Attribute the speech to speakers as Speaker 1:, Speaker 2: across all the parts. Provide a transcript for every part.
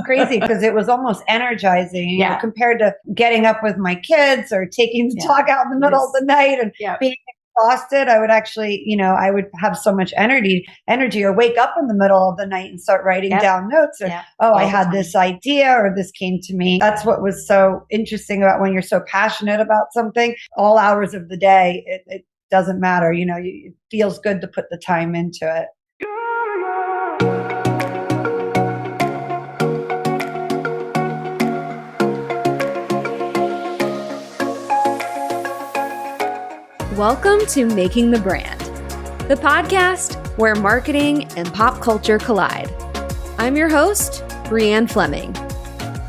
Speaker 1: crazy because it was almost energizing, you know, compared to getting up with my kids or taking the dog out in the middle of the night and being exhausted. I would actually, I would have so much energy or wake up in the middle of the night and start writing down notes or, I had this idea or this came to me. That's what was so interesting about when you're so passionate about something, all hours of the day, it doesn't matter. It feels good to put the time into it.
Speaker 2: Welcome to Making the Brand, the podcast where marketing and pop culture collide. I'm your host, Brianne Fleming.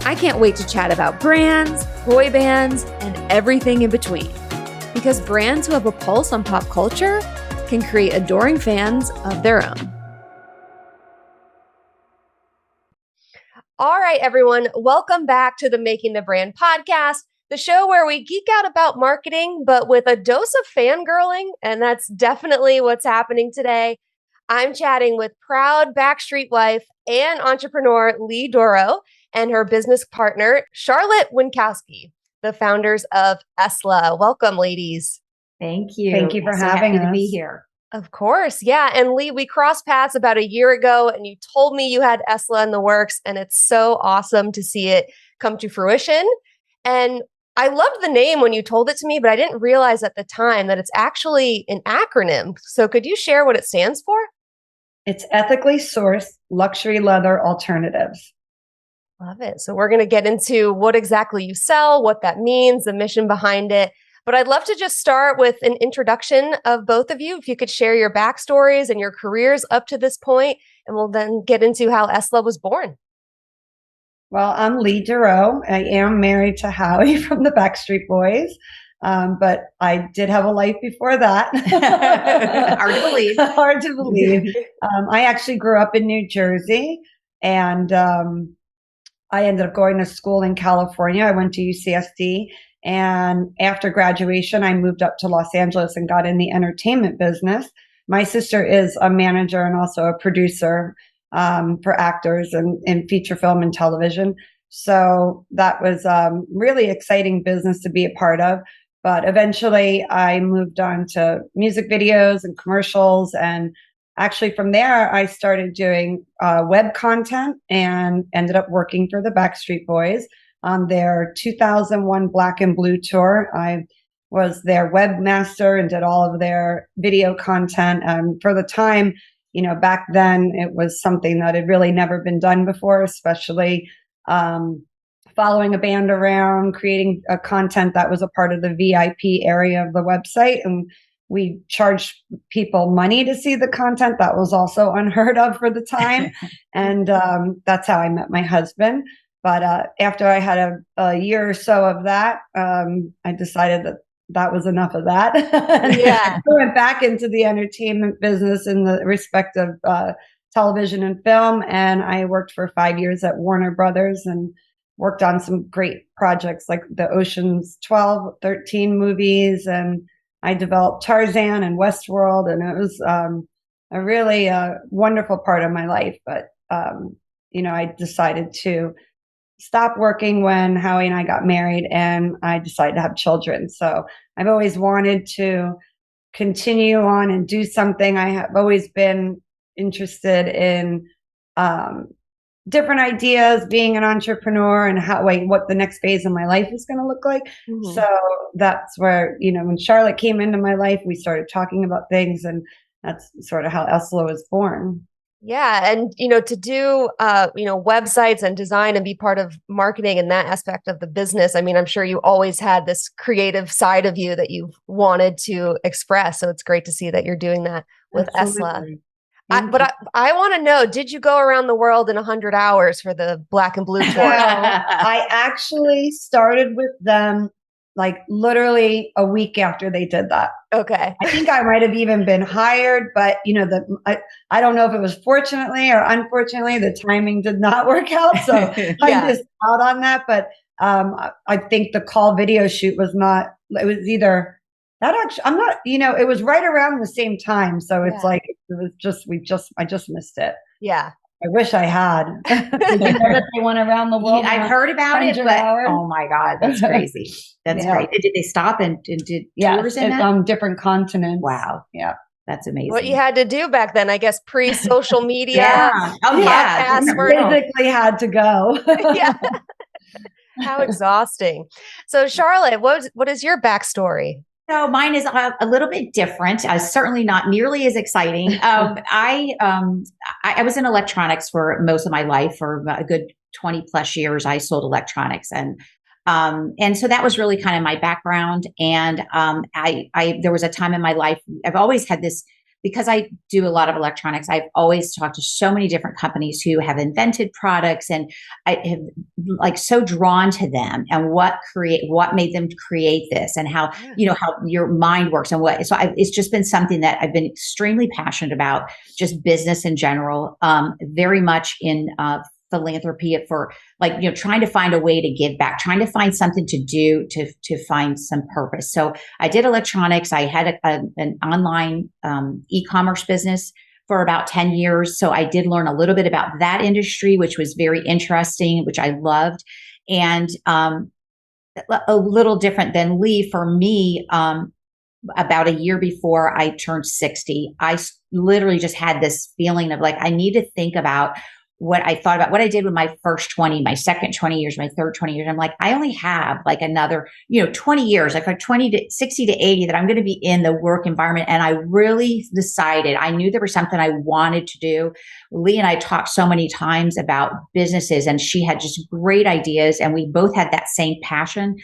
Speaker 2: I can't wait to chat about brands, boy bands, and everything in between. Because brands who have a pulse on pop culture can create adoring fans of their own. All right, everyone. Welcome back to the Making the Brand podcast, the show where we geek out about marketing, but with a dose of fangirling, and that's definitely what's happening today. I'm chatting with proud Backstreet wife and entrepreneur Leigh Dorough and her business partner, Charlotte Wienckoski, the founders of ESLLA. Welcome, ladies.
Speaker 3: Thank you.
Speaker 1: Thank you for having us.
Speaker 3: To be here.
Speaker 2: Of course. Yeah. And Leigh, we crossed paths about a year ago and you told me you had ESLLA in the works, and it's so awesome to see it come to fruition. And I loved the name when you told it to me, but I didn't realize at the time that it's actually an acronym. So could you share what it stands for?
Speaker 1: It's ethically sourced luxury leather alternatives.
Speaker 2: Love it. So we're going to get into what exactly you sell, what that means, the mission behind it. But I'd love to just start with an introduction of both of you. If you could share your backstories and your careers up to this point, and we'll then get into how ESLLA was born.
Speaker 1: Well, I'm Leigh Dorough. I am married to Howie from the Backstreet Boys, but I did have a life before that.
Speaker 3: Hard to believe.
Speaker 1: Hard to believe. I actually grew up in New Jersey, and I ended up going to school in California. I went to UCSD, and after graduation, I moved up to Los Angeles and got in the entertainment business. My sister is a manager and also a producer for actors and in feature film and television. So that was really exciting business to be a part of. But eventually I moved on to music videos and commercials. And actually from there, I started doing web content and ended up working for the Backstreet Boys on their 2001 Black and Blue tour. I was their webmaster and did all of their video content. For the time, back then it was something that had really never been done before, especially following a band around, creating a content that was a part of the VIP area of the website. And we charged people money to see the content. That was also unheard of for the time. And that's how I met my husband. But after I had a year or so of that, I decided that was enough of that. I went back into the entertainment business in the respect of television and film. And I worked for 5 years at Warner Brothers and worked on some great projects like the Ocean's 12, 13 movies. And I developed Tarzan and Westworld. And it was a really wonderful part of my life. But, I decided to stop working when Howie and I got married, and I decided to have children. So I've always wanted to continue on and do something. I have always been interested in different ideas, being an entrepreneur, and what the next phase of my life is going to look like. Mm-hmm. So that's where, when Charlotte came into my life, we started talking about things, and that's sort of how ESLLA was born.
Speaker 2: Yeah. And, to do, websites and design and be part of marketing and that aspect of the business. I mean, I'm sure you always had this creative side of you that you've wanted to express. So it's great to see that you're doing that with ESLLA. But I want to know, did you go around the world in 100 hours for the Black and Blue tour?
Speaker 1: I actually started with them like literally a week after they did that.
Speaker 2: Okay.
Speaker 1: I think I might have even been hired, but I don't know if it was fortunately or unfortunately, the timing did not work out. So I missed out on that. But I think the call video shoot was not, it was either that actually, I'm not, it was right around the same time. So it's like, it was just, I just missed it.
Speaker 2: Yeah.
Speaker 1: I wish I had. Did you know that they went around the world?
Speaker 3: I've heard about it,
Speaker 1: 100
Speaker 3: but
Speaker 1: hours?
Speaker 3: oh my God, that's crazy. That's
Speaker 1: Yeah.
Speaker 3: great. Did they stop and did tours in that?
Speaker 1: On different continents.
Speaker 3: Wow.
Speaker 1: Yeah.
Speaker 3: That's amazing.
Speaker 2: What you had to do back then, I guess, pre-social media.
Speaker 3: Yeah. Oh yeah.
Speaker 2: Podcasts were
Speaker 1: Physically had to go.
Speaker 2: yeah. How exhausting. So Charlotte, what is your backstory?
Speaker 3: So mine is a little bit different. Certainly not nearly as exciting. I was in electronics for most of my life. For a good 20 plus years, I sold electronics, and so that was really kind of my background. And there was a time in my life, I've always had this, because I do a lot of electronics, I've always talked to so many different companies who have invented products, and I have like so drawn to them and what made them create this, and how, how your mind works and what. So it's just been something that I've been extremely passionate about, just business in general, very much in philanthropy, for trying to find a way to give back, trying to find something to do to find some purpose. So I did electronics. I had an online e-commerce business for about 10 years. So I did learn a little bit about that industry, which was very interesting, which I loved. And a little different than Leigh for me, about a year before I turned 60, I literally just had this feeling of I need to think about what I thought about what I did with my first 20, my second 20 years, my third 20 years. I'm I only have another, 20 years, I've got 20 to 60 to 80 that I'm going to be in the work environment. And I really decided, I knew there was something I wanted to do. Leigh and I talked so many times about businesses, and she had just great ideas, and we both had that same passion.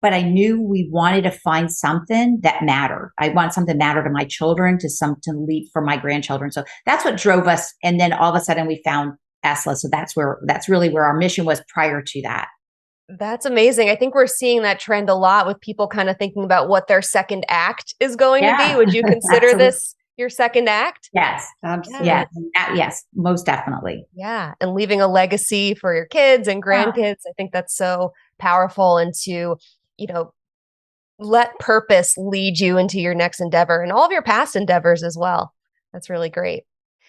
Speaker 3: But I knew we wanted to find something that mattered. I want something to matter to my children, to leave for my grandchildren. So that's what drove us. And then all of a sudden we found ESLLA. So that's really where our mission was prior to that.
Speaker 2: That's amazing. I think we're seeing that trend a lot with people kind of thinking about what their second act is going to be. Would you consider this your second act?
Speaker 3: Yes.
Speaker 1: Absolutely.
Speaker 3: Yes. Yes, most definitely.
Speaker 2: Yeah. And leaving a legacy for your kids and grandkids. I think that's so powerful, and to, let purpose lead you into your next endeavor and all of your past endeavors as well. That's really great.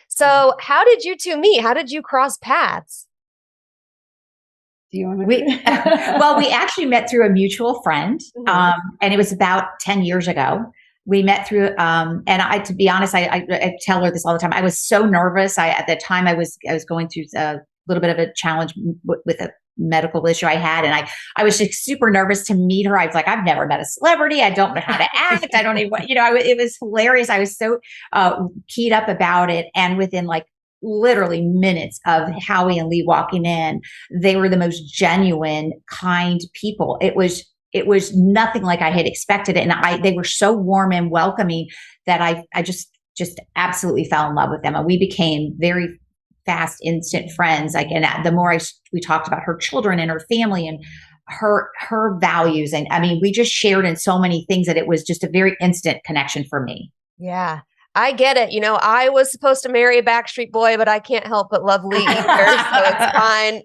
Speaker 2: So how did you two meet? How did you cross paths?
Speaker 1: Do you want to?
Speaker 3: Well, we actually met through a mutual friend, and it was about 10 years ago. We met through, and to be honest, I tell her this all the time. I was so nervous. At the time, I was going through a little bit of a challenge with a medical issue I had, and I was just super nervous to meet her. I was I've never met a celebrity. I don't know how to act. I don't even, it was hilarious. I was so keyed up about it, and within literally minutes of Howie and Leigh walking in, they were the most genuine, kind people. It was nothing like I had expected it, and they were so warm and welcoming that I just absolutely fell in love with them, and we became very fast, instant friends. And the more we talked about her children and her family and her values, and I mean, we just shared in so many things that it was just a very instant connection for me.
Speaker 2: Yeah, I get it. I was supposed to marry a Backstreet Boy, but I can't help but love Leigh either, so it's fine.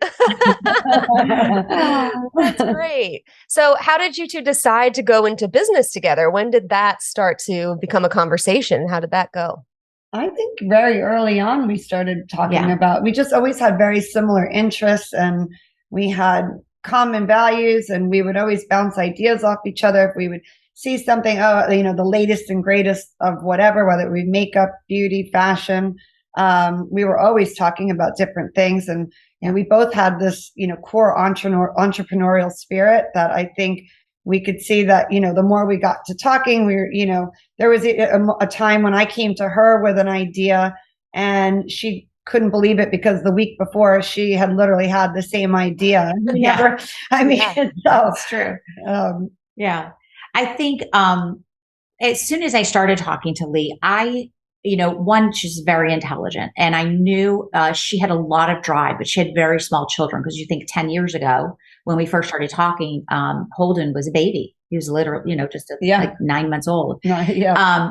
Speaker 2: That's great. So how did you two decide to go into business together? When did that start to become a conversation? How did that go?
Speaker 1: I think very early on, we started talking about, we just always had very similar interests, and we had common values, and we would always bounce ideas off each other. If we would see something, the latest and greatest of whatever, whether it be makeup, beauty, fashion, we were always talking about different things. And we both had this, core entrepreneurial spirit that I think we could see that, the more we got to talking, we were, there was a time when I came to her with an idea, and she couldn't believe it because the week before she had literally had the same idea.
Speaker 3: That's true. Yeah. I think as soon as I started talking to Leigh, one, she's very intelligent, and I knew she had a lot of drive, but she had very small children, because you think 10 years ago when we first started talking, Holden was a baby. He was literally, just 9 months old.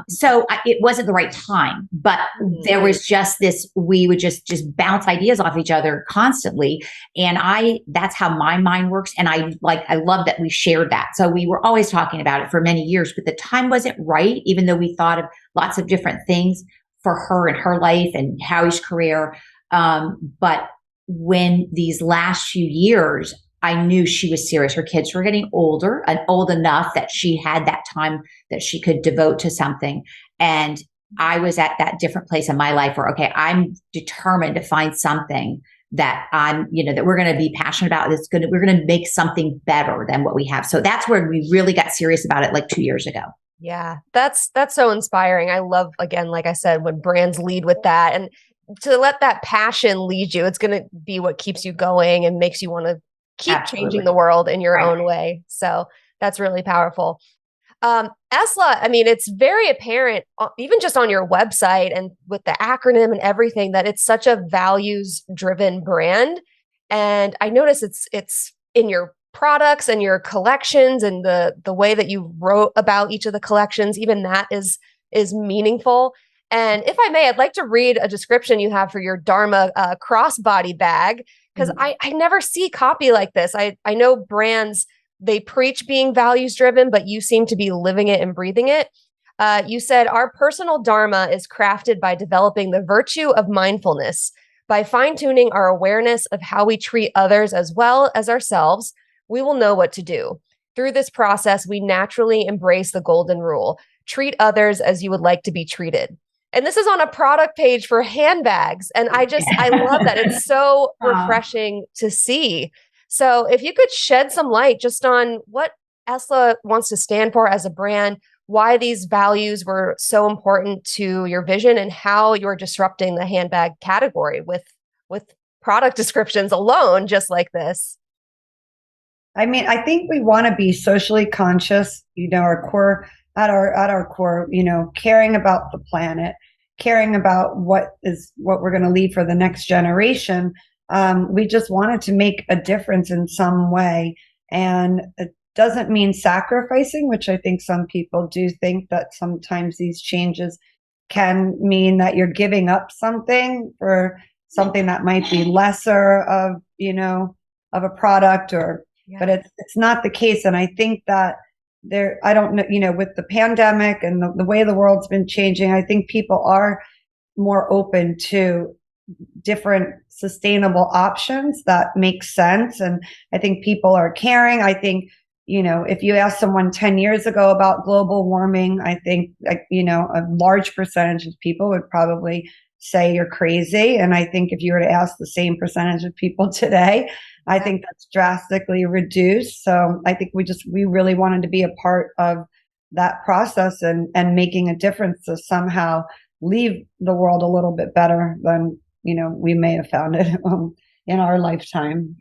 Speaker 3: So it wasn't the right time, but there was just this, we would just bounce ideas off each other constantly. And that's how my mind works. And I love that we shared that. So we were always talking about it for many years, but the time wasn't right, even though we thought of lots of different things for her and her life and Howie's career. But when these last few years, I knew she was serious. Her kids were getting older and old enough that she had that time that she could devote to something. And I was at that different place in my life where, okay, I'm determined to find something that that we're going to be passionate about. We're going to make something better than what we have. So that's where we really got serious about it, like 2 years ago.
Speaker 2: Yeah, that's so inspiring. I love, again, like I said, when brands lead with that, and to let that passion lead you, it's going to be what keeps you going and makes you want to keep changing the world in your own way. So that's really powerful. ESLLA, I mean, it's very apparent, even just on your website and with the acronym and everything, that it's such a values-driven brand. And I notice it's in your products and your collections, and the way that you wrote about each of the collections. Even that is meaningful. And if I may, I'd like to read a description you have for your Dharma crossbody bag, because I never see copy like this. I know brands, they preach being values driven, but you seem to be living it and breathing it. You said, our personal Dharma is crafted by developing the virtue of mindfulness, by fine-tuning our awareness of how we treat others as well as ourselves. We will know what to do. Through this process, we naturally embrace the golden rule: treat others as you would like to be treated. And this is on a product page for handbags. And I love that. It's so refreshing to see. So if you could shed some light just on what ESLLA wants to stand for as a brand, why these values were so important to your vision, and how you're disrupting the handbag category with product descriptions alone, just like this.
Speaker 1: I mean, I think we want to be socially conscious, our core, at our core, caring about the planet, caring about what we're going to leave for the next generation. We just wanted to make a difference in some way. And it doesn't mean sacrificing, which I think some people do think that sometimes these changes can mean that you're giving up something for something that might be lesser of a product, but it's not the case. And I think that I don't know, with the pandemic and the way the world's been changing, I think people are more open to different sustainable options that make sense. And I think people are caring. I think, if you ask someone 10 years ago about global warming, I think, a large percentage of people would probably say you're crazy. And I think if you were to ask the same percentage of people today, I think that's drastically reduced. So I think we really wanted to be a part of that process and making a difference to somehow leave the world a little bit better than, we may have found it in our lifetime.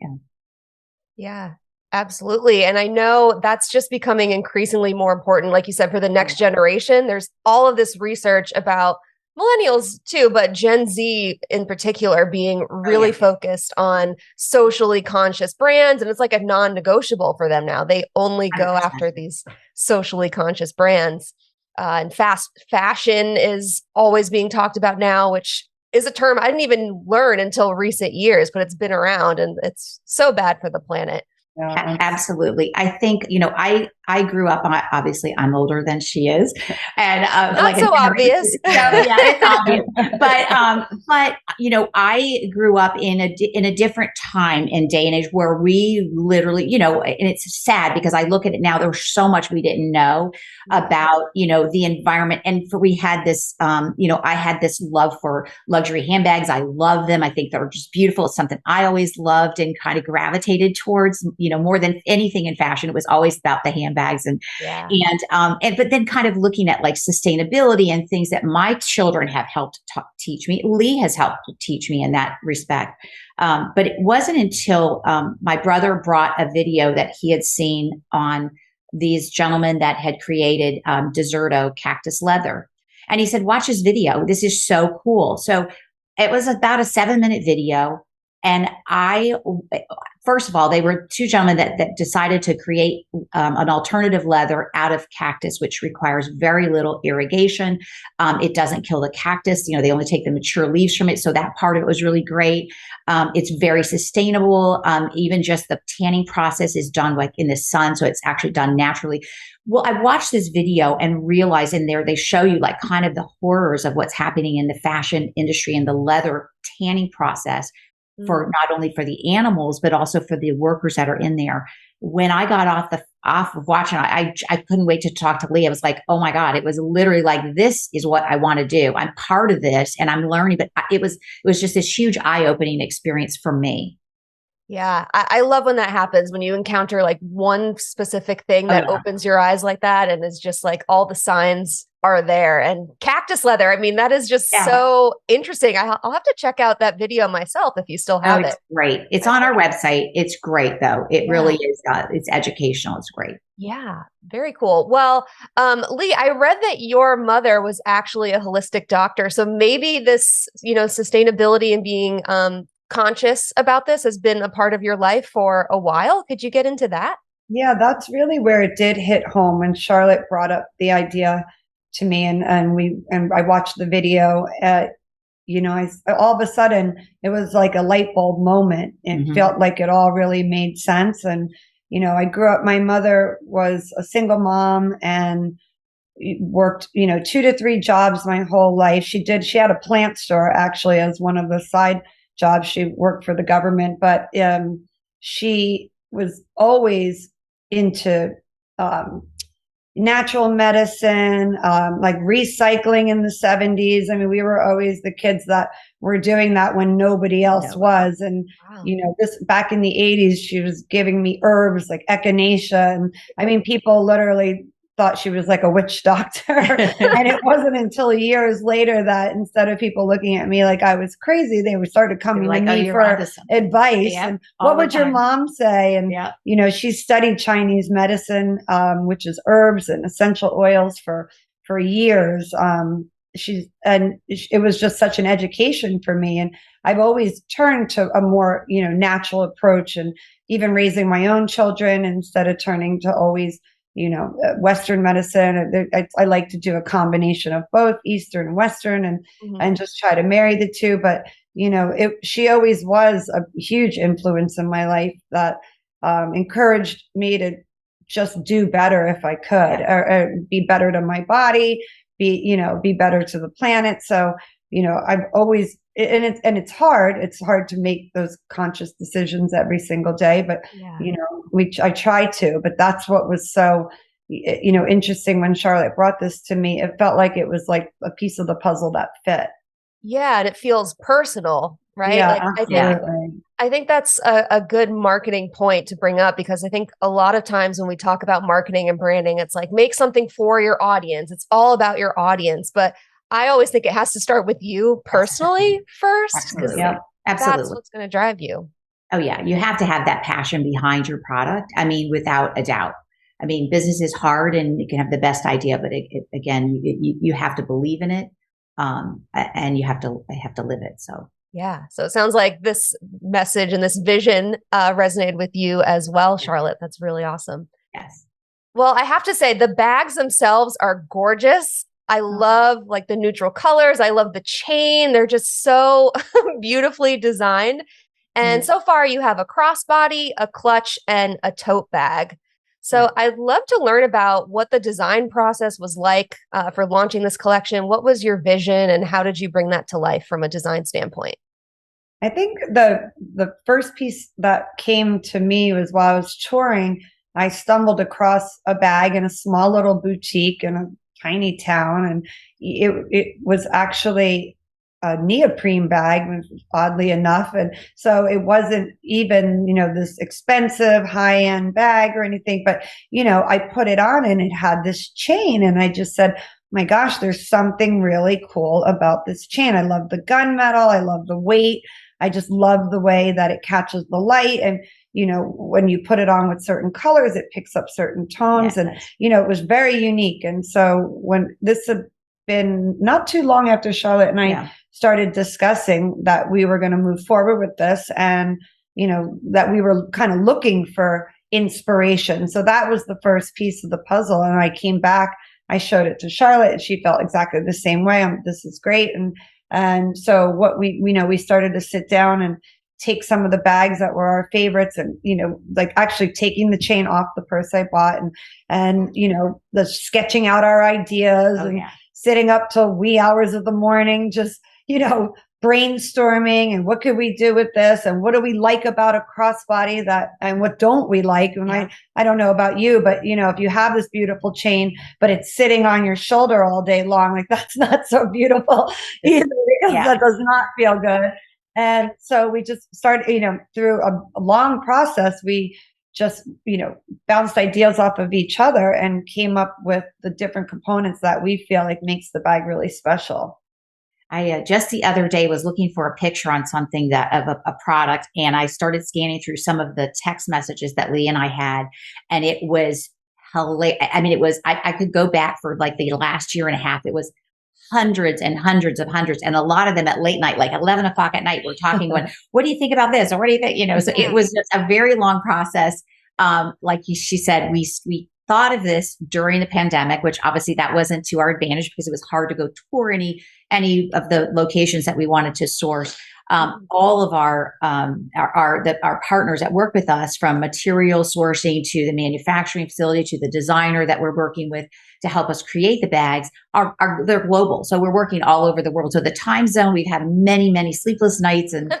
Speaker 2: Yeah, absolutely. And I know that's just becoming increasingly more important. Like you said, for the next generation, there's all of this research about millennials too, but Gen Z in particular being really focused on socially conscious brands. And it's like a non-negotiable for them now. They only go after these socially conscious brands. And fast fashion is always being talked about now, which is a term I didn't even learn until recent years, but it's been around, and it's so bad for the planet.
Speaker 3: Absolutely. I think, I grew up, obviously I'm older than she is. And
Speaker 2: not so obvious.
Speaker 3: It's obvious. But I grew up in a different time and day and age where we literally, and it's sad because I look at it now, there was so much we didn't know about, the environment. And we had this, I had this love for luxury handbags. I love them. I think they're just beautiful. It's something I always loved and kind of gravitated towards, more than anything in fashion. It was always about the handbags but then kind of looking at like sustainability and things that my children have helped teach me. Leigh has helped teach me in that respect. But it wasn't until my brother brought a video that he had seen on these gentlemen that had created Deserto cactus leather. And he said, watch this video. This is so cool. So it was about a 7-minute video. And first of all, they were two gentlemen that decided to create an alternative leather out of cactus, which requires very little irrigation. It doesn't kill the cactus. They only take the mature leaves from it. So that part of it was really great. It's very sustainable. Even just the tanning process is done like in the sun. So it's actually done naturally. Well, I watched this video and realized in there, they show you like kind of the horrors of what's happening in the fashion industry and the leather tanning process for not only for the animals, but also for the workers that are in there. When I got off of watching, I couldn't wait to talk to Leigh. I was like, oh my God, it was literally like, this is what I want to do. I'm part of this and I'm learning, but it was just this huge eye-opening experience for me.
Speaker 2: Yeah, I love when that happens, when you encounter like one specific thing that opens your eyes like that, and it's just like all the signs are there. And cactus leather, I mean, that is just so interesting. I'll have to check out that video myself if you still have it.
Speaker 3: It's great. It's on our website. It's great though. It really is. It's educational. It's great.
Speaker 2: Yeah, very cool. Well, Leigh, I read that your mother was actually a holistic doctor. So maybe this, sustainability and being conscious about this has been a part of your life for a while. Could you get into that?
Speaker 1: Yeah, that's really where it did hit home when Charlotte brought up the idea to me, and I watched the video. All of a sudden it was like a light bulb moment. It felt like it all really made sense. And I grew up. My mother was a single mom and worked 2 to 3 jobs my whole life. She had a plant store actually as one of the side jobs. She worked for the government, but she was always into natural medicine, like recycling in the 70s. I mean, we were always the kids that were doing that when nobody else was. And, this back in the 80s, she was giving me herbs like echinacea. And I mean, people literally thought she was like a witch doctor. And it wasn't until years later that instead of people looking at me like I was crazy, they started coming to me for advice. And what would your mom say? And, she studied Chinese medicine, which is herbs and essential oils for years. It was just such an education for me. And I've always turned to a more, natural approach, and even raising my own children instead of turning to always Western medicine. I like to do a combination of both Eastern and Western, and just try to marry the two. But, she always was a huge influence in my life that encouraged me to just do better if I could, or be better to my body, be better to the planet. So, I've always, and it's hard. It's hard to make those conscious decisions every single day, but I try to. But that's what was so, interesting when Charlotte brought this to me. It felt like it was like a piece of the puzzle that fit.
Speaker 2: Yeah, and it feels personal, right?
Speaker 1: Yeah,
Speaker 2: I think that's a good marketing point to bring up, because I think a lot of times when we talk about marketing and branding, it's like, make something for your audience. It's all about your audience, but I always think it has to start with you personally first.
Speaker 3: Absolutely.
Speaker 2: That's what's going to drive you.
Speaker 3: Oh yeah. You have to have that passion behind your product. I mean, without a doubt. I mean, business is hard and you can have the best idea, but again, you have to believe in it. And you have to live it. So.
Speaker 2: Yeah. So it sounds like this message and this vision resonated with you as well, Charlotte. That's really awesome.
Speaker 3: Yes.
Speaker 2: Well, I have to say the bags themselves are gorgeous. I love like the neutral colors. I love the chain. They're just so beautifully designed. And so far you have a crossbody, a clutch, and a tote bag. So I'd love to learn about what the design process was like for launching this collection. What was your vision and how did you bring that to life from a design standpoint?
Speaker 1: I think the first piece that came to me was while I was touring, I stumbled across a bag in a small little boutique in a tiny town, and it was actually a neoprene bag, oddly enough. And so it wasn't even, this expensive high-end bag or anything, but, I put it on and it had this chain, and I just said, my gosh, there's something really cool about this chain. I love the gunmetal. I love the weight. I just love the way that it catches the light. And, when you put it on with certain colors, it picks up certain tones. Yes. And, it was very unique. And so when this been not too long after Charlotte and I started discussing that we were going to move forward with this, and, that we were kind of looking for inspiration. So that was the first piece of the puzzle. And I came back, I showed it to Charlotte, and she felt exactly the same way. This is great. And so what we started to sit down and take some of the bags that were our favorites, and, like actually taking the chain off the purse I bought, and the sketching out our ideas, sitting up till wee hours of the morning, just, brainstorming, and what could we do with this, and what do we like about a crossbody and what don't we like? And I don't know about you, but if you have this beautiful chain, but it's sitting on your shoulder all day long, like that's not so beautiful either, because that does not feel good. And so we just started, through a long process, we just, bounced ideas off of each other and came up with the different components that we feel like makes the bag really special.
Speaker 3: I just the other day was looking for a picture on something of a product, and I started scanning through some of the text messages that Leigh and I had, and it was hilarious. I mean, I could go back for like the last year and a half. It was hundreds and hundreds of hundreds, and a lot of them at late night, like 11 o'clock at night, we're talking going, what do you think about this? Or what do you think? So it was just a very long process. She said, we thought of this during the pandemic, which obviously that wasn't to our advantage because it was hard to go tour any of the locations that we wanted to source. All of our partners that work with us, from material sourcing to the manufacturing facility to the designer that we're working with to help us create the bags, they're global. So we're working all over the world. So the time zone, we've had many, many sleepless nights and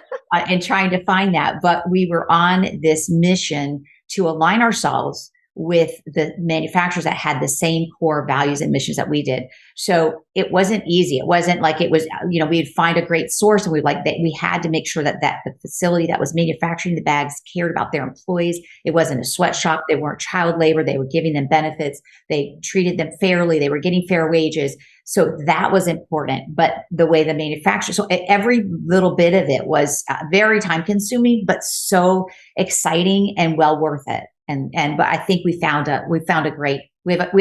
Speaker 3: trying to find that. But we were on this mission to align ourselves with the manufacturers that had the same core values and missions that we did. So it wasn't easy. It wasn't like it was, we'd find a great source, and we had to make sure that the facility that was manufacturing the bags cared about their employees. It wasn't a sweatshop. They weren't child labor. They were giving them benefits. They treated them fairly. They were getting fair wages. So that was important. But the way the manufacturer, so every little bit of it was very time consuming, but so exciting and well worth it. But I think we have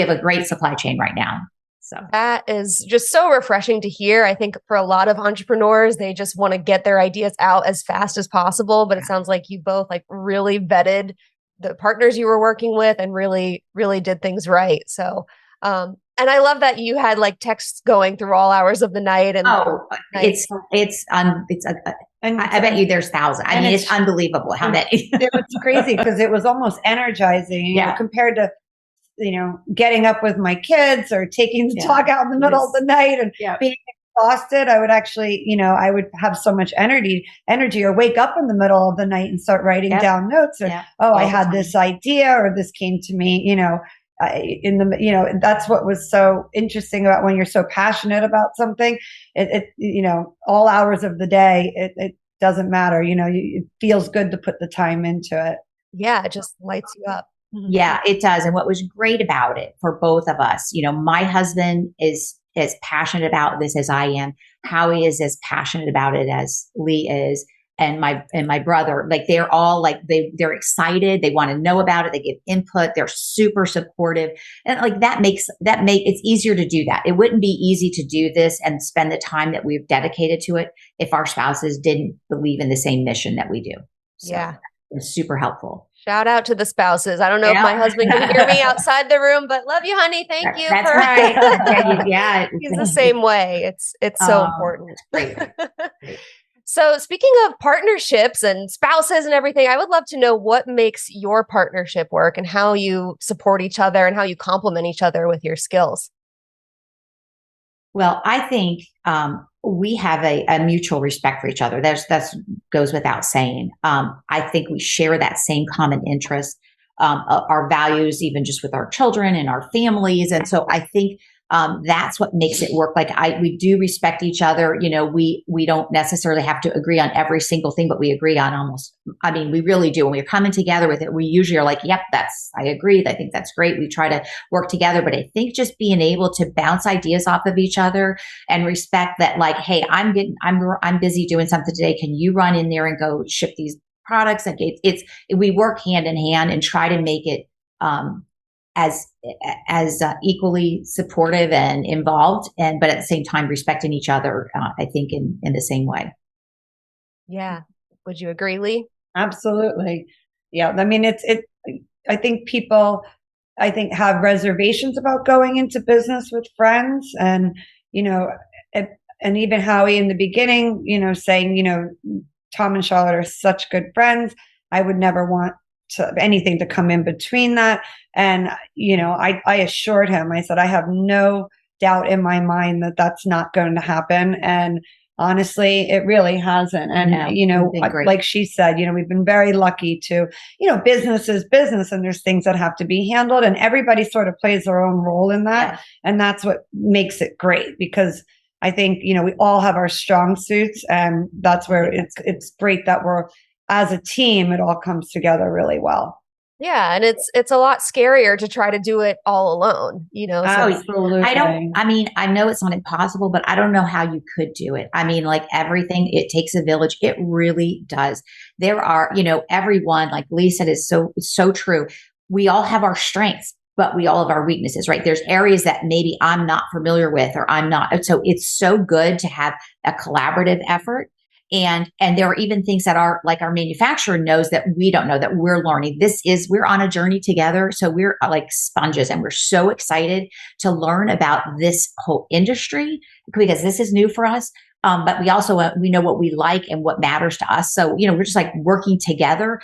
Speaker 3: a great supply chain right now. So
Speaker 2: that is just so refreshing to hear. I think for a lot of entrepreneurs, they just want to get their ideas out as fast as possible. But it sounds like you both really vetted the partners you were working with and really, really did things right. So, and I love that you had texts going through all hours of the night. And I bet you there's thousands. I mean, it's unbelievable how many.
Speaker 1: It was crazy because it was almost energizing, compared to, getting up with my kids or taking the dog out in the middle of the night and being exhausted. I would actually, I would have so much energy, or wake up in the middle of the night and start writing down notes. Or, I had this idea, or this came to me, that's what was so interesting about when you're so passionate about something. All hours of the day, it doesn't matter. It feels good to put the time into it.
Speaker 2: Yeah, it just lights you up.
Speaker 3: Yeah, it does. And what was great about it for both of us, my husband is as passionate about this as I am. Howie is as passionate about it as Leigh is. And my brother, they're all they're excited. They want to know about it. They give input. They're super supportive. And that makes it's easier to do that. It wouldn't be easy to do this and spend the time that we've dedicated to it if our spouses didn't believe in the same mission that we do. So it was super helpful.
Speaker 2: Shout out to the spouses. I don't know if my husband can hear me outside the room, but love you, honey. Thank you.
Speaker 3: That's right. Yeah.
Speaker 2: He's the same way. It's so important.
Speaker 3: Great.
Speaker 2: So speaking of partnerships and spouses and everything, I would love to know what makes your partnership work and how you support each other and how you complement each other with your skills.
Speaker 3: Well, I think we have a mutual respect for each other. That goes without saying. I think we share that same common interest, our values, even just with our children and our families. And so I think that's what makes it work. We do respect each other. We don't necessarily have to agree on every single thing, but we agree on we really do. When we're coming together with it, we usually are like, yep, I agree. I think that's great. We try to work together, but I think just being able to bounce ideas off of each other and respect that, hey, I'm busy doing something today. Can you run in there and go ship these products? We work hand in hand and try to make it, as equally supportive and involved, but at the same time respecting each other. I think in the same way.
Speaker 2: Yeah. Would you agree, Leigh?
Speaker 1: Absolutely. Yeah. I mean, I think people, have reservations about going into business with friends, and, and, and even Howie in the beginning, saying, Tom and Charlotte are such good friends. I would never want anything to come in between that. And, I assured him, I said, I have no doubt in my mind that that's not going to happen. And honestly, it really hasn't. And, like she said, we've been very lucky to, business is business, and there's things that have to be handled, and everybody sort of plays their own role in that.
Speaker 3: Yeah.
Speaker 1: And that's what makes it great, because I think, we all have our strong suits, and that's where it's great that we're, as a team, it all comes together really well.
Speaker 2: Yeah, and it's a lot scarier to try to do it all alone,
Speaker 1: Absolutely.
Speaker 3: I know it's not impossible, but I don't know how you could do it. I mean, like everything, it takes a village. It really does. There are, everyone, like Leigh said, is so true. We all have our strengths, but we all have our weaknesses, right? There's areas that maybe I'm not familiar with, or I'm not. So it's so good to have a collaborative effort. And there are even things that are like our manufacturer knows that we don't know, that we're learning. We're on a journey together. So we're like sponges, and we're so excited to learn about this whole industry, because this is new for us. But we also, we know what we like and what matters to us. So, we're just like working together.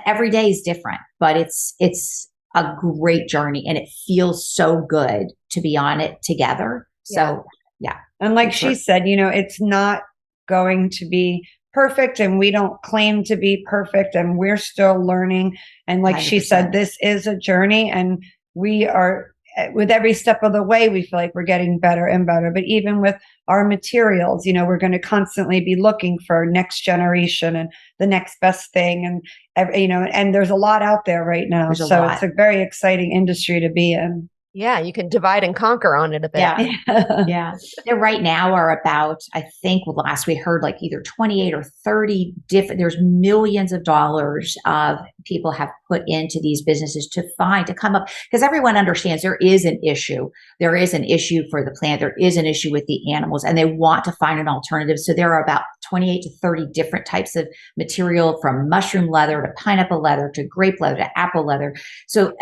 Speaker 3: Every day is different, but it's a great journey, and it feels so good to be on it together. So, yeah.
Speaker 1: And like she said, it's not going to be perfect, and we don't claim to be perfect, and we're still learning. And like 100%. She said, this is a journey, and we are, with every step of the way, we feel like we're getting better and better. But even with our materials, we're going to constantly be looking for next generation and the next best thing. And, and there's a lot out there right now. So it's a very exciting industry to be in.
Speaker 2: Yeah, you can divide and conquer on it a bit.
Speaker 3: Yeah. Yeah. There right now are about, I think last we heard, like either 28 or 30 there's millions of dollars of people have put into these businesses to come up, because everyone understands there is an issue. There is an issue for the planet. There is an issue with the animals, and they want to find an alternative. So there are about 28 to 30 different types of material, from mushroom leather to pineapple leather to grape leather to apple leather. So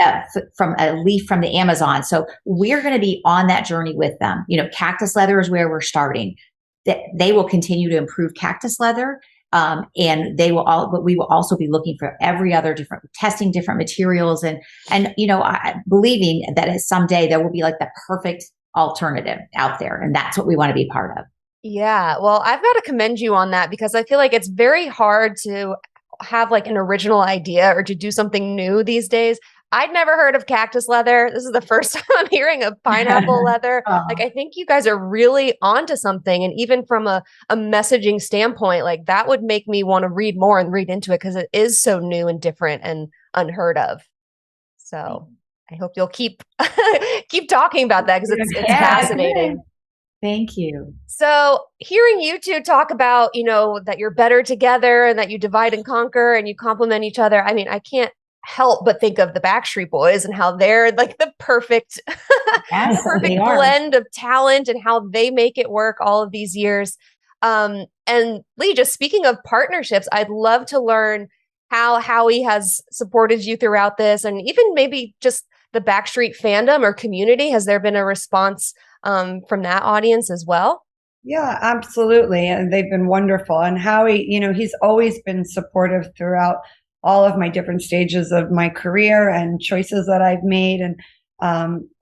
Speaker 3: from a leaf from the Amazon. So we're going to be on that journey with them. Cactus leather is where we're starting. They will continue to improve cactus leather. And but we will also be looking for every other testing different materials, and believing that someday there will be like the perfect alternative out there. And that's what we want to be part of.
Speaker 2: Yeah. Well, I've got to commend you on that, because I feel like it's very hard to have like an original idea or to do something new these days. I'd never heard of cactus leather. This is the first time I'm hearing of pineapple leather. Like, I think you guys are really onto something. And even from a messaging standpoint, like that would make me want to read more and read into it, because it is so new and different and unheard of. So I hope you'll keep talking about that, because it's fascinating.
Speaker 3: Good. Thank you.
Speaker 2: So hearing you two talk about, that you're better together and that you divide and conquer and you complement each other. I mean, I can't help but think of the Backstreet Boys and how they're like the perfect, perfect blend of talent, and how they make it work all of these years. And Leigh, just speaking of partnerships, I'd love to learn how Howie has supported you throughout this, and even maybe just the Backstreet fandom or community. Has there been a response from that audience as well?
Speaker 1: Yeah, absolutely. And they've been wonderful. And Howie, he's always been supportive throughout all of my different stages of my career and choices that I've made, and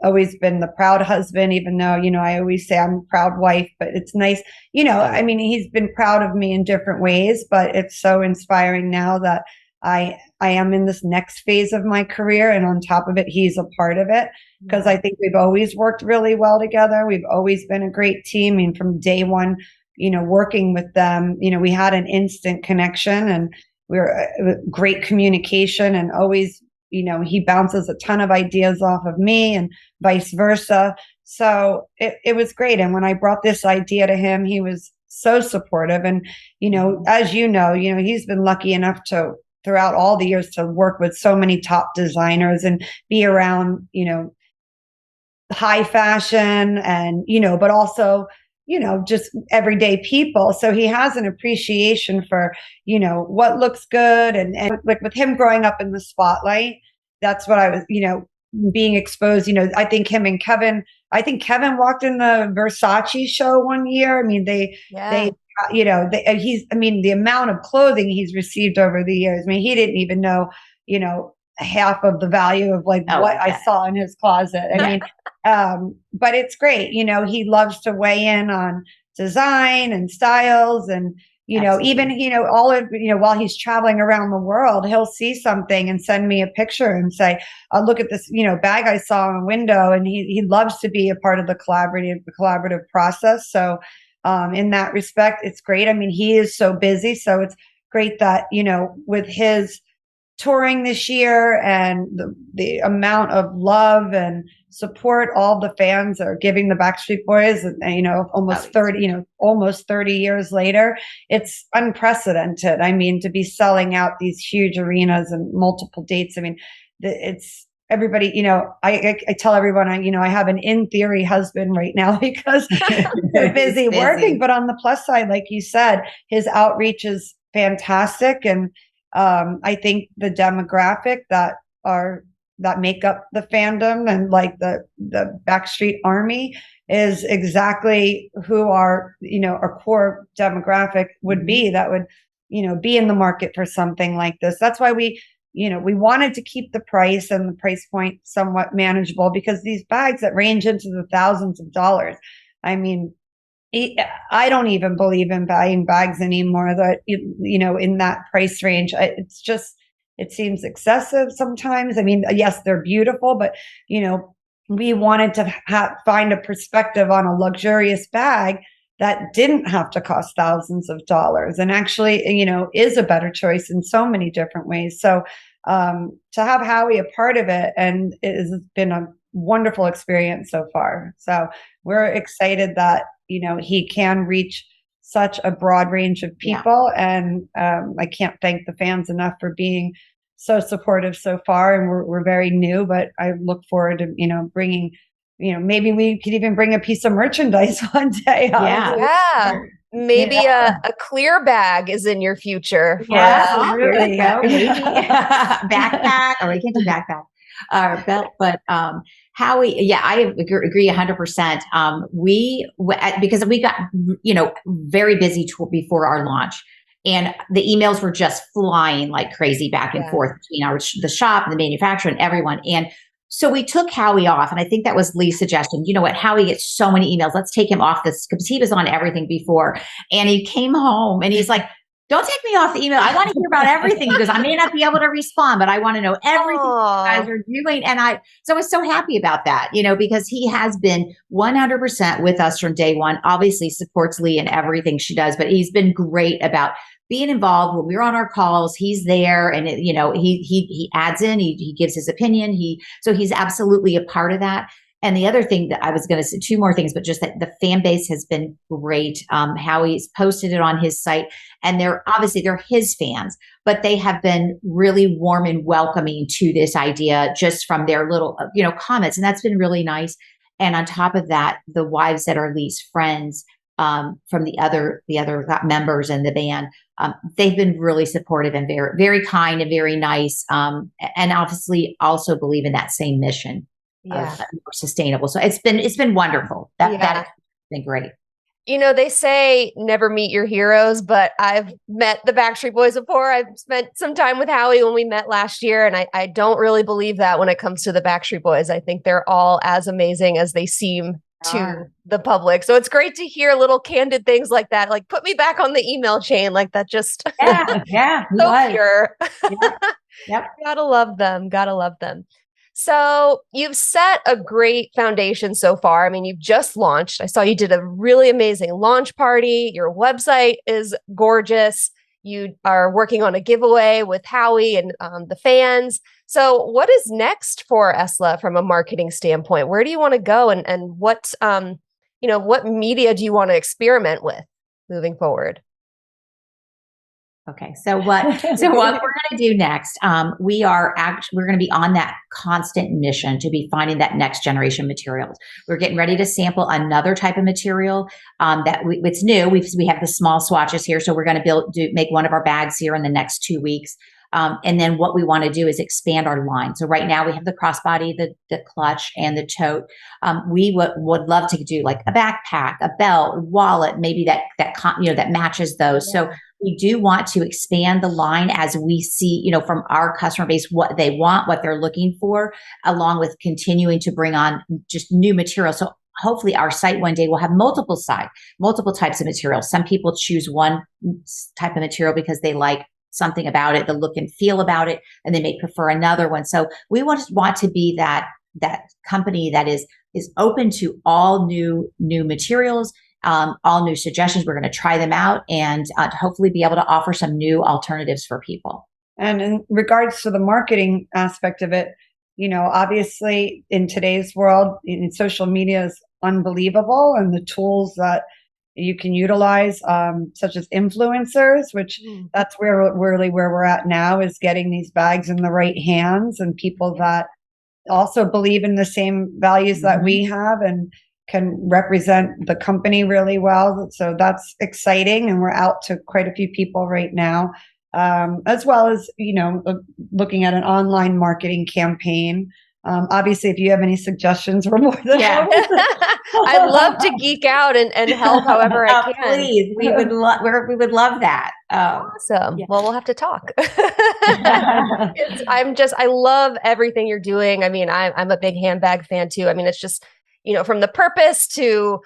Speaker 1: always been the proud husband, even though, I always say I'm a proud wife, but it's nice, I mean, he's been proud of me in different ways, but it's so inspiring now that I am in this next phase of my career, and on top of it, he's a part of it, because I think we've always worked really well together. We've always been a great team. I mean, from day one, working with them, we had an instant connection, and we were great communication, and always, he bounces a ton of ideas off of me and vice versa. So it was great. And when I brought this idea to him, he was so supportive. And, as he's been lucky enough to throughout all the years to work with so many top designers and be around, high fashion and, but also, just everyday people. So he has an appreciation for, what looks good. And like with him growing up in the spotlight, that's what I was, being exposed, I think Kevin walked in the Versace show one year. I mean, the amount of clothing he's received over the years. I mean, he didn't even know, half of the value of what I saw in his closet. I mean, but it's great. He loves to weigh in on design and styles and, even, all of, while he's traveling around the world, he'll see something and send me a picture and say, look at this, bag I saw in a window. And he loves to be a part of the collaborative process. So, in that respect, it's great. I mean, he is so busy. So it's great that, with his touring this year and the amount of love and support all the fans are giving the Backstreet Boys, and, almost 30 years later, it's unprecedented. I mean, to be selling out these huge arenas and multiple dates. I mean, it's everybody, I tell everyone, I have an in theory husband right now because they're busy working. But on the plus side, like you said, his outreach is fantastic. And I think the demographic that make up the fandom and like the Backstreet Army is exactly who our core demographic would be, that would, be in the market for something like this. That's why we wanted to keep the price and the price point somewhat manageable, because these bags that range into the thousands of dollars, I mean, I don't even believe in buying bags anymore that, in that price range. It seems excessive sometimes. I mean, yes, they're beautiful, but, we wanted to find a perspective on a luxurious bag that didn't have to cost thousands of dollars and actually, is a better choice in so many different ways. So to have Howie a part of it, and it has been a wonderful experience so far. So we're excited that, he can reach such a broad range of people. Yeah. And I can't thank the fans enough for being so supportive so far. And we're very new, but I look forward to, bringing, maybe we could even bring a piece of merchandise one day.
Speaker 2: Yeah. Maybe a clear bag is in your future.
Speaker 3: Yeah, there you go. Maybe backpack, or we can't do backpack or belt, but Howie, I agree 100%. Because we got, very busy before our launch, and the emails were just flying like crazy back and forth between the shop and the manufacturer and everyone. And so we took Howie off, and I think that was Leigh's suggestion. You know what? Howie gets so many emails. Let's take him off this, because he was on everything before. And he came home and he's like, don't take me off the email. I want to hear about everything, because I may not be able to respond, but I want to know everything you guys are doing. And I was so happy about that, because he has been 100% with us from day one, obviously supports Leigh in everything she does, but he's been great about being involved. When we're on our calls, he's there, and he adds in, he gives his opinion. So he's absolutely a part of that. And the other thing that I was going to say, two more things, but just that the fan base has been great. Howie's posted it on his site, and they're his fans, but they have been really warm and welcoming to this idea just from their little, comments. And that's been really nice. And on top of that, the wives that are Leigh's friends, from the other members in the band, they've been really supportive and very, very kind and very nice. And obviously also believe in that same mission. Of more sustainable. So it's been wonderful. That's been great.
Speaker 2: They say never meet your heroes, but I've met the Backstreet Boys before. I've spent some time with Howie when we met last year, and I don't really believe that when it comes to the Backstreet Boys. I think they're all as amazing as they seem to the public. So it's great to hear little candid things like that. Like, put me back on the email chain. Like, that just so pure.
Speaker 3: Yep.
Speaker 2: Gotta love them. So you've set a great foundation so far. I mean, you've just launched. I saw you did a really amazing launch party. Your website is gorgeous. You are working on a giveaway with Howie and the fans. So what is next for ESLLA from a marketing standpoint? Where do you want to go, and what what media do you want to experiment with moving forward?
Speaker 3: Okay. So what we're going to do next, we're going to be on that constant mission to be finding that next generation materials. We're getting ready to sample another type of material, it's new. We have the small swatches here. So we're going to make one of our bags here in the next 2 weeks. And then what we want to do is expand our line. So right now we have the crossbody, the clutch, and the tote. We would love to do like a backpack, a belt, wallet, maybe that matches those. Yeah. So we do want to expand the line as we see, from our customer base, what they want, what they're looking for, along with continuing to bring on just new material. So hopefully our site one day will have multiple types of materials. Some people choose one type of material because they like something about it, the look and feel about it, and they may prefer another one. So we want to be that company that is open to all new materials, all new suggestions. We're going to try them out and hopefully be able to offer some new alternatives for people.
Speaker 1: And in regards to the marketing aspect of it, obviously in today's world, social media is unbelievable, and the tools that you can utilize, such as influencers, which that's where we're at now, is getting these bags in the right hands and people that also believe in the same values that we have and can represent the company really well. So that's exciting. And we're out to quite a few people right now, as well as, looking at an online marketing campaign. Obviously, if you have any suggestions, we're more than happy.
Speaker 2: I'd love to geek out and help however I can.
Speaker 3: Please, we would love that.
Speaker 2: Awesome. Yeah. Well, we'll have to talk. I love everything you're doing. I mean, I'm a big handbag fan too. I mean, it's just, from the purpose to,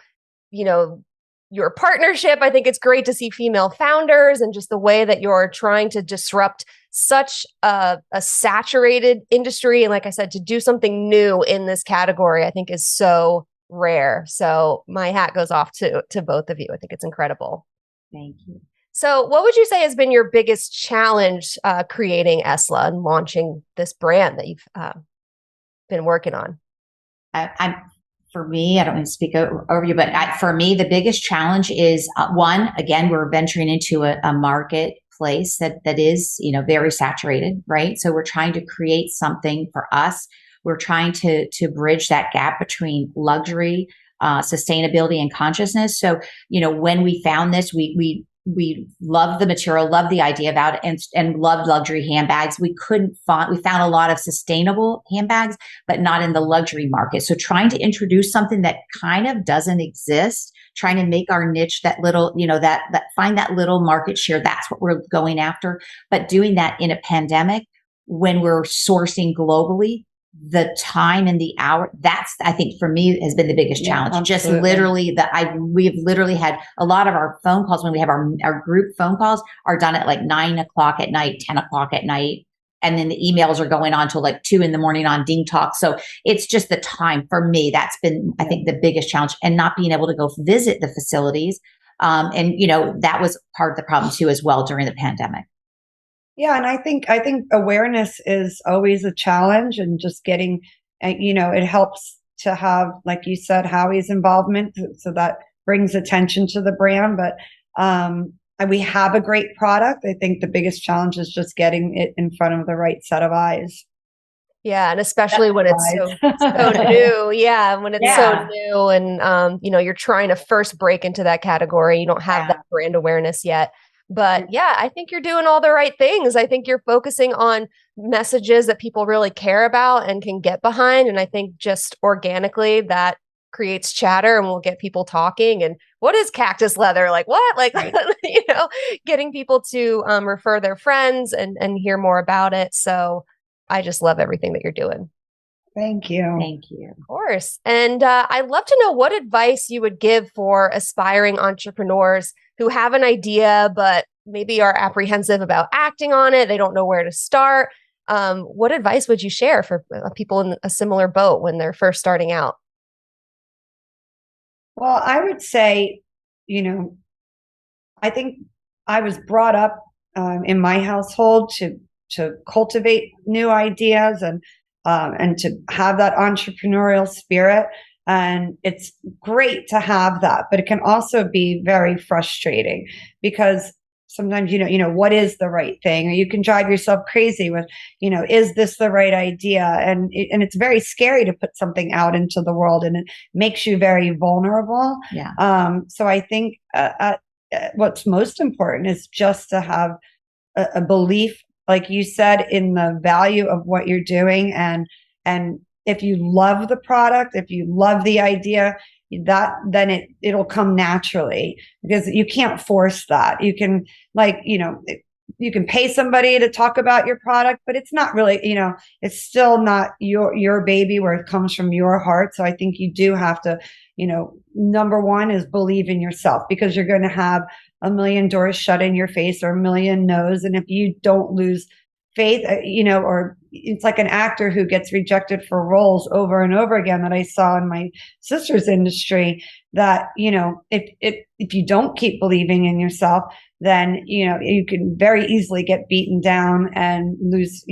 Speaker 2: your partnership. I think it's great to see female founders and just the way that you're trying to disrupt such a saturated industry. And like I said, to do something new in this category, I think is so rare. So my hat goes off to both of you. I think it's incredible.
Speaker 3: Thank you.
Speaker 2: So what would you say has been your biggest challenge creating ESLLA and launching this brand that you've been working on?
Speaker 3: For me, I don't want to speak over you, but for me, the biggest challenge is one, again, we're venturing into a marketplace that is, very saturated, right? So we're trying to create something for us. We're trying to bridge that gap between luxury, sustainability, and consciousness. So, when we found this, we loved the material, loved the idea about it, and loved luxury handbags. We found a lot of sustainable handbags, but not in the luxury market. So trying to introduce something that kind of doesn't exist, trying to make our niche that little, find that little market share. That's what we're going after. But doing that in a pandemic when we're sourcing globally, the time and the hour, that's, I think for me, has been the biggest challenge. Absolutely. Just literally we've literally had a lot of our phone calls when we have our group phone calls are done at like 9:00 at night, 10:00 at night. And then the emails are going on till like 2 a.m. on Ding Talk. So it's just the time for me. That's been, I think, the biggest challenge, and not being able to go visit the facilities. And that was part of the problem too, as well, during the pandemic.
Speaker 1: Yeah. And I think awareness is always a challenge, and just getting, it helps to have, like you said, Howie's involvement. So that brings attention to the brand. But and we have a great product. I think the biggest challenge is just getting it in front of the right set of eyes.
Speaker 2: Yeah. And especially when it's so new. Yeah. When it's so new and, you're trying to first break into that category. You don't have that brand awareness yet. But yeah, I think you're doing all the right things. I think you're focusing on messages that people really care about and can get behind. And I think just organically that creates chatter and will get people talking. And what is cactus leather? Like what? Like, right. Getting people to refer their friends and hear more about it. So I just love everything that you're doing.
Speaker 1: Thank you.
Speaker 3: Thank you.
Speaker 2: Of course. And I'd love to know what advice you would give for aspiring entrepreneurs who have an idea, but maybe are apprehensive about acting on it. They don't know where to start. What advice would you share for people in a similar boat when they're first starting out?
Speaker 1: Well, I would say, I think I was brought up in my household to cultivate new ideas and to have that entrepreneurial spirit. And it's great to have that, but it can also be very frustrating because sometimes, what is the right thing? Or you can drive yourself crazy with, is this the right idea? And it's very scary to put something out into the world, and it makes you very vulnerable.
Speaker 3: Yeah.
Speaker 1: So I think what's most important is just to have a belief, like you said, in the value of what you're doing. And if you love the product, if you love the idea, then it'll come naturally, because you can't force that. You can, you can pay somebody to talk about your product, but it's not really, it's still not your baby where it comes from your heart. So I think you do have to, number one is believe in yourself, because you're going to have a million doors shut in your face or a million no's. And if you don't lose faith, or it's like an actor who gets rejected for roles over and over again that I saw in my sister's industry, that, if you don't keep believing in yourself, then, you can very easily get beaten down and lose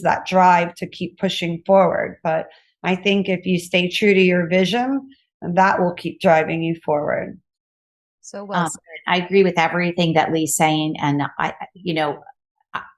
Speaker 1: that drive to keep pushing forward. But I think if you stay true to your vision, that will keep driving you forward.
Speaker 2: So well said.
Speaker 3: I agree with everything that Leigh's saying. And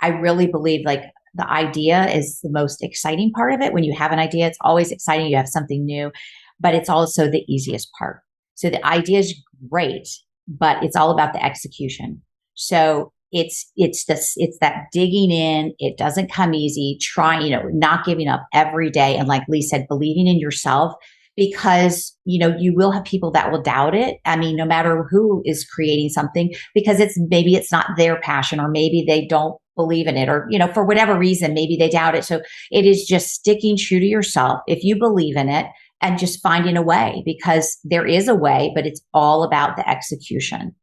Speaker 3: I really believe like the idea is the most exciting part of it. When you have an idea, it's always exciting. You have something new, but it's also the easiest part. So the idea is great, but it's all about the execution. So it's that digging in. It doesn't come easy. Trying, not giving up every day. And like Leigh said, believing in yourself, because, you will have people that will doubt it. I mean, no matter who is creating something, because maybe it's not their passion, or maybe they don't believe in it, or, for whatever reason, maybe they doubt it. So it is just sticking true to yourself if you believe in it, and just finding a way, because there is a way, but it's all about the execution.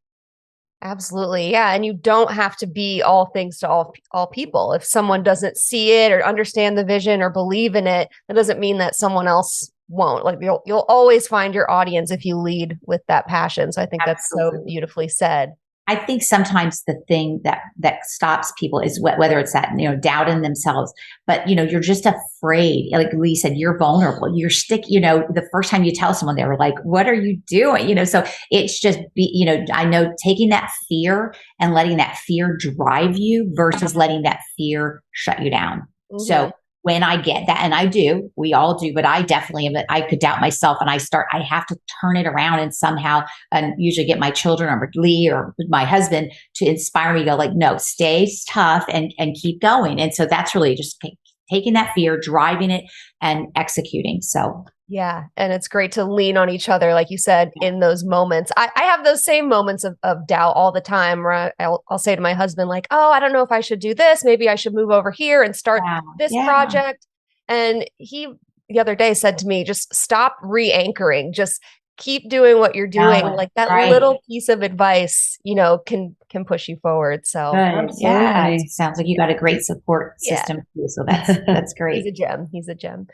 Speaker 2: Absolutely. Yeah. And you don't have to be all things to all people. If someone doesn't see it or understand the vision or believe in it, that doesn't mean that someone else won't. Like you'll always find your audience if you lead with that passion. So I think that's so beautifully said.
Speaker 3: I think sometimes the thing that stops people is whether it's that, doubt in themselves, but, you're just afraid. Like Leigh said, you're vulnerable. You're the first time you tell someone, they were like, what are you doing? So it's just I know taking that fear and letting that fear drive you versus letting that fear shut you down. Mm-hmm. So when I get that, and I do, we all do, but I definitely am, I could doubt myself, and I have to turn it around and somehow, and usually get my children or Leigh or my husband to inspire me to go like, no, stay tough and keep going. And so that's really just taking that fear, driving it, and executing. So
Speaker 2: yeah. And it's great to lean on each other, like you said, in those moments. I have those same moments of doubt all the time, where I'll say to my husband, like, oh, I don't know if I should do this. Maybe I should move over here and start this project. And he, the other day, said to me, just stop re-anchoring. Just keep doing what you're doing. Like that little piece of advice, can push you forward. So
Speaker 3: yeah, it sounds like you got a great support system too. So that's great.
Speaker 2: He's a gem.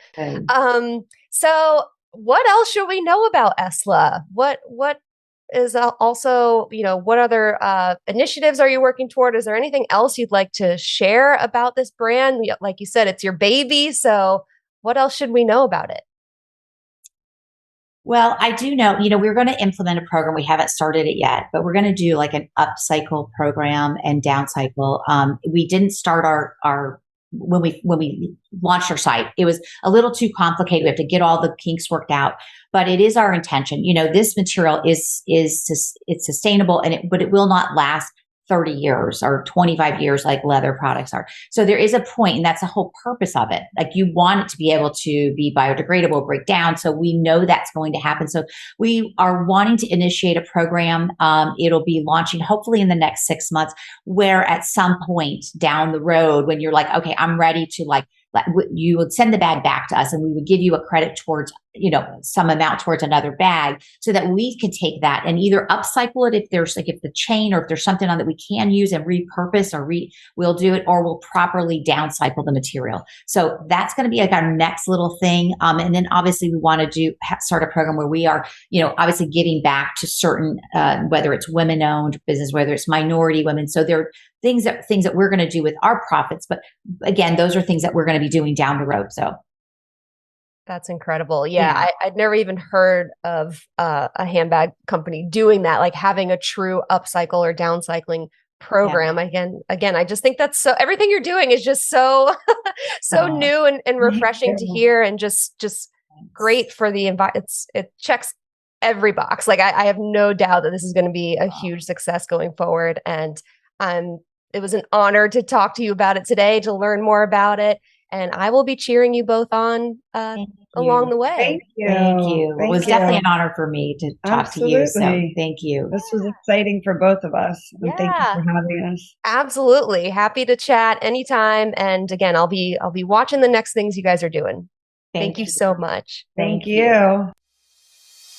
Speaker 2: So what else should we know about ESLLA? What is also, what other initiatives are you working toward? Is there anything else you'd like to share about this brand? Like you said, it's your baby. So what else should we know about it?
Speaker 3: Well, I do know, we're going to implement a program. We haven't started it yet, but we're going to do like an upcycle program and downcycle. We didn't start our when we launched our site, it was a little too complicated. We have to get all the kinks worked out, but it is our intention. This material it's sustainable, but it will not last 30 years or 25 years like leather products are. So there is a point, and that's the whole purpose of it. Like you want it to be able to be biodegradable, break down. So we know that's going to happen. So we are wanting to initiate a program. It'll be launching hopefully in the next 6 months, where at some point down the road, when you're like, okay, I'm ready to you would send the bag back to us, and we would give you a credit towards, some amount towards another bag, so that we could take that and either upcycle it if the chain, or if there's something on that we can use and repurpose, or we'll do it, or we'll properly downcycle the material. So that's going to be like our next little thing. And then obviously we want to start a program where we are, obviously giving back to certain, whether it's women owned business, whether it's minority women. So there are things that we're going to do with our profits. But again, those are things that we're going to be doing down the road. So
Speaker 2: that's incredible. Yeah. I'd never even heard of a handbag company doing that, like having a true upcycle or downcycling program. Again, I just think that's so, everything you're doing is just so, so new and refreshing to hear, and just great for the environment. It checks every box. Like I have no doubt that this is going to be a huge success going forward. And it was an honor to talk to you about it today, to learn more about it. And I will be cheering you both on along the way.
Speaker 1: Thank you.
Speaker 3: Thank you. It was definitely an honor for me to talk to you. So thank you.
Speaker 1: This was exciting for both of us. And thank you for having us.
Speaker 2: Absolutely. Happy to chat anytime. And again, I'll be watching the next things you guys are doing. Thank you so much.
Speaker 1: Thank you.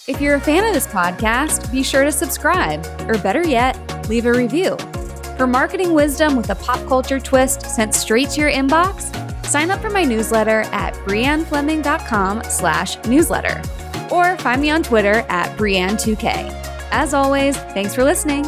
Speaker 4: If you're a fan of this podcast, be sure to subscribe, or better yet, leave a review. For marketing wisdom with a pop culture twist sent straight to your inbox, sign up for my newsletter at briannefleming.com/newsletter, or find me on Twitter at Brianne2K. As always, thanks for listening.